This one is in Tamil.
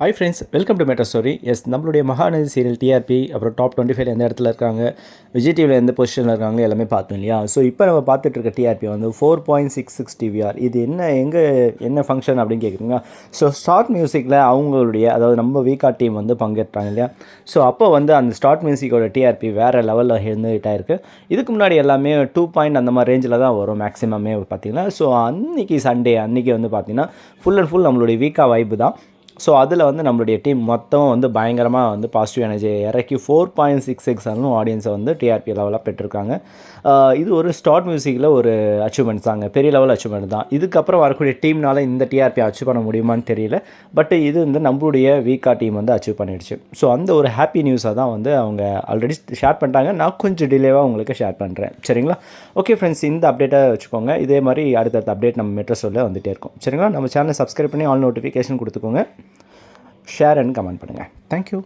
Hi friends, welcome to matter story. நம்மளுடைய மகாநதி சீரியல் டிஆர்பி அப்புறம் டாப் 25 எந்த இடத்துல இருக்காங்க, விஜய் டிவியில் எந்த பொசிஷனில் இருக்காங்களோ எல்லாமே பார்த்தோம் இல்லையா. ஸோ இப்போ நம்ம பார்த்துட்டு இருக்க டிஆர்பி வந்து 4.66 டிவிஆர். இது என்ன ஃபங்க்ஷன் அப்படின்னு கேட்குறீங்களா. ஸோ ஸ்டார்ட் மியூசிக்கில் அவங்களுடைய அதாவது நம்ம வீக்கா டீம் வந்து பங்கேற்றாங்க இல்லையா. ஸோ அப்போ வந்து அந்த ஸ்டார்ட் மியூசிக்கோட டிஆர்பி வேறு லெவலில் ஹிட்டாக இருக்குது. இதுக்கு முன்னாடி எல்லாமே 2 பாயிண்ட் அந்த மாதிரி ரேஞ்சில் தான் வரும் மேக்ஸிமமே பார்த்தீங்கன்னா. ஸோ அன்றைக்கி சண்டே அன்றைக்கி வந்து பார்த்திங்கன்னா ஃபுல் அண்ட் ஃபுல் நம்மளுடைய வீக்கா வைப்பு தான். ஸோ அதில் வந்து நம்மளுடைய டீம் மொத்தம் வந்து பயங்கரமாக வந்து பாசிட்டிவ் எனர்ஜி இறக்கி 4.66 ஆடியன்ஸை வந்து டிஆர்பி லெவலாக பெற்றிருக்காங்க. இது ஒரு ஸ்டார்ட் மியூசிக்கில் ஒரு அச்சீவ்மெண்ட் தாங்க, பெரிய லெவல் அச்சீவ்மெண்ட் தான். இதுக்கப்புறம் வரக்கூடிய டீம்னால் இந்த டிஆர்பி அச்சீவ் பண்ண முடியுமான்னு தெரியல. பட் இது வந்து நம்மளுடைய வீக்கா டீம் வந்து அச்சீவ் பண்ணிடுச்சு. ஸோ அந்த ஒரு ஹாப்பி நியூஸாக தான் வந்து அவங்க ஆல்ரெடி ஷேர் பண்ணிட்டாங்க. நான் கொஞ்சம் டிலேவாக உங்களுக்கு ஷேர் பண்ணுறேன். சரிங்களா. ஓகே ஃப்ரெண்ட்ஸ், இந்த அப்டேட்டை வச்சுக்கோங்க. இதே மாதிரி அடுத்தடுத்த அப்டேட் நம்ம மெட்ரோ சொல்ல வந்துகிட்டே இருக்கும். சரிங்களா. நம்ம சேனலை சப்ஸ்கிரைப் பண்ணி ஆல் நோட்டிஃபிகேஷன் கொடுத்துக்கோங்க. ஷேர் அண்ட் கமெண்ட் பண்ணுங்கள். தேங்க்யூ.